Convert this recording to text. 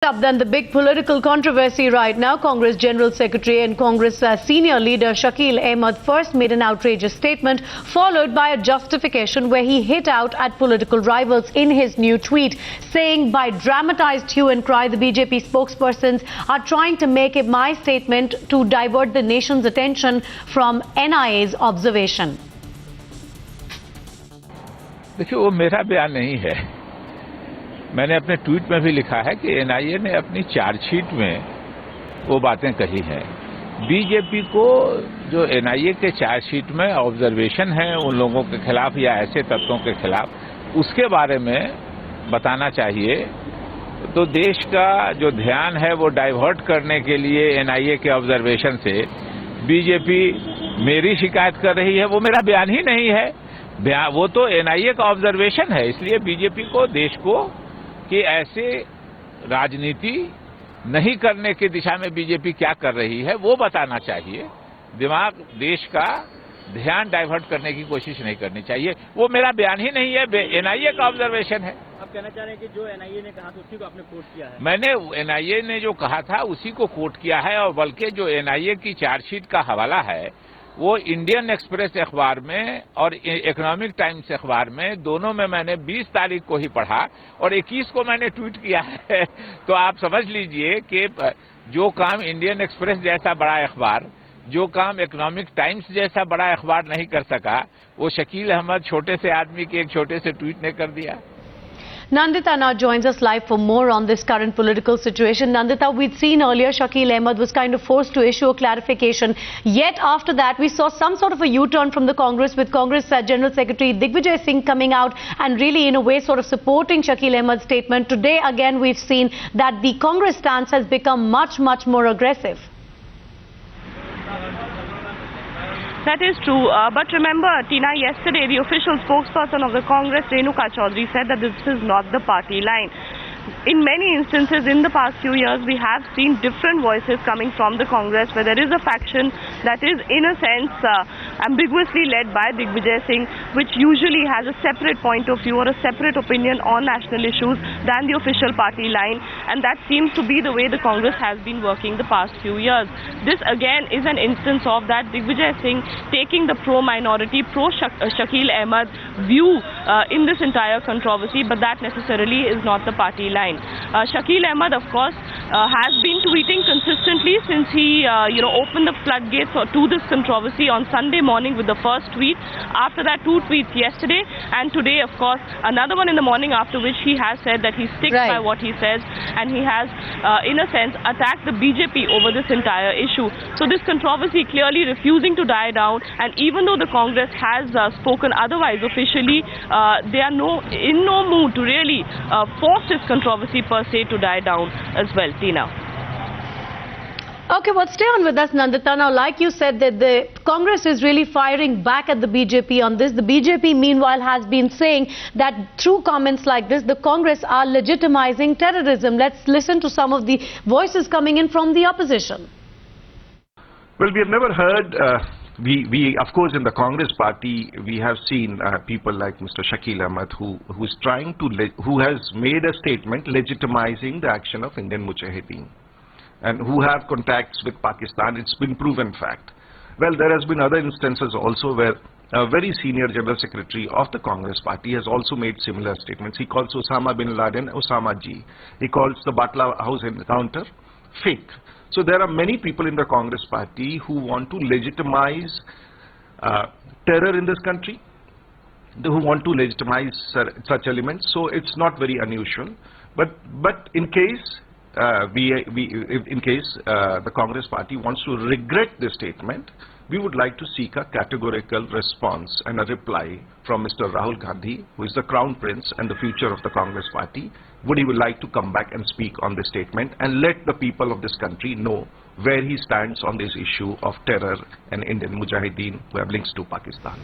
Up then the big political controversy right now. Congress General Secretary and Congress senior leader Shakeel Ahmed first made an outrageous statement, followed by a justification where he hit out at political rivals in his new tweet, saying by dramatized hue and cry, the BJP spokespersons are trying to make my statement to divert the nation's attention from NIA's observation. देखिए, वो मेरा बयान नहीं है। मैंने अपने tweet में भी लिखा है कि एनआईए ने अपनी चार्जशीट में वो बातें कही हैं। बीजेपी को जो एनआईए के चार्जशीट में ऑब्जर्वेशन है उन लोगों के खिलाफ या ऐसे तत्वों के खिलाफ, उसके बारे में बताना चाहिए। तो देश का जो ध्यान है वो डाइवर्ट करने के लिए एनआईए के ऑब्जर्वेशन से बीजेपी मेरी शिकायत कर रही है, वो मेरा बयान ही नहीं है। वो तो एनआईए का ऑब्जर्वेशन है। इसलिए बीजेपी को देश को कि ऐसे राजनीति नहीं करने की दिशा में बीजेपी क्या कर रही है वो बताना चाहिए। देश का ध्यान डाइवर्ट करने की कोशिश नहीं करनी चाहिए। वो मेरा बयान ही नहीं है, एनआईए का ऑब्जर्वेशन है। आप कहना चाह रहे हैं कि जो एनआईए ने कहा था उसी को आपने कोट किया है? मैंने एनआईए ने जो कहा था उसी को कोट किया है, और बल्कि जो एनआईए की चार्जशीट का हवाला है वो इंडियन एक्सप्रेस अखबार में और इकोनॉमिक टाइम्स अखबार में, दोनों में मैंने 20 तारीख को ही पढ़ा और 21 को मैंने ट्वीट किया है। तो आप समझ लीजिए कि जो काम इंडियन एक्सप्रेस जैसा बड़ा अखबार, जो काम इकोनॉमिक टाइम्स जैसा बड़ा अखबार नहीं कर सका, वो शकील अहमद छोटे से आदमी के एक छोटे से ट्वीट ने कर दिया। Nandita now joins us live for more on this current political situation. Nandita, we'd seen earlier Shakeel Ahmed was kind of forced to issue a clarification. Yet after that, we saw some sort of a U-turn from the Congress, with Congress General Secretary Digvijay Singh coming out and really in a way sort of supporting Shakeel Ahmed's statement. Today again we've seen that the Congress stance has become much more aggressive. That is true. But remember, Tina, yesterday the official spokesperson of the Congress, Renuka Chaudhary, said that this is not the party line. In many instances in the past few years, we have seen different voices coming from the Congress, where there is a faction that is in a sense ambiguously led by Digvijay Singh, which usually has a separate point of view or a separate opinion on national issues than the official party line, and that seems to be the way the Congress has been working the past few years. This again is an instance of that Digvijay Singh taking the pro-minority, pro-Shakeel Ahmed view in this entire controversy, but that necessarily is not the party line. Shakeel Ahmed, of course, has been tweeting consistently since he opened the floodgates to this controversy on Sunday morning with the first tweet. After that, 2 tweets yesterday, and today, of course, another one in the morning, after which he has said that he sticks by what he says, and he has, in a sense, attacked the BJP over this entire issue. So this controversy clearly refusing to die down, and even though the Congress has spoken otherwise officially, they are in no mood to really force this controversy per se to die down as well. Tina. Okay, well, stay on with us, Nandita. Now, like you said, that the Congress is really firing back at the BJP on this. The BJP, meanwhile, has been saying that through comments like this, the Congress are legitimizing terrorism. Let's listen to some of the voices coming in from the opposition. Well, we have never heard, we of course in the Congress party, we have seen people like Mr. Shakeel Ahmed who is trying to, who has made a statement legitimizing the action of Indian Mujahideen, and who have contacts with Pakistan. It's been proven fact. Well, there has been other instances also where a very senior General Secretary of the Congress party has also made similar statements. He calls Osama bin Laden Osama Ji. He calls the Batla House encounter fake. So there are many people in the Congress party who want to legitimize terror in this country, who want to legitimize such elements. So it's not very unusual. But in case the Congress party wants to regret this statement, we would like to seek a categorical response and a reply from Mr. Rahul Gandhi, who is the Crown Prince and the future of the Congress party. Would he like to come back and speak on this statement and let the people of this country know where he stands on this issue of terror and Indian Mujahideen who have links to Pakistan?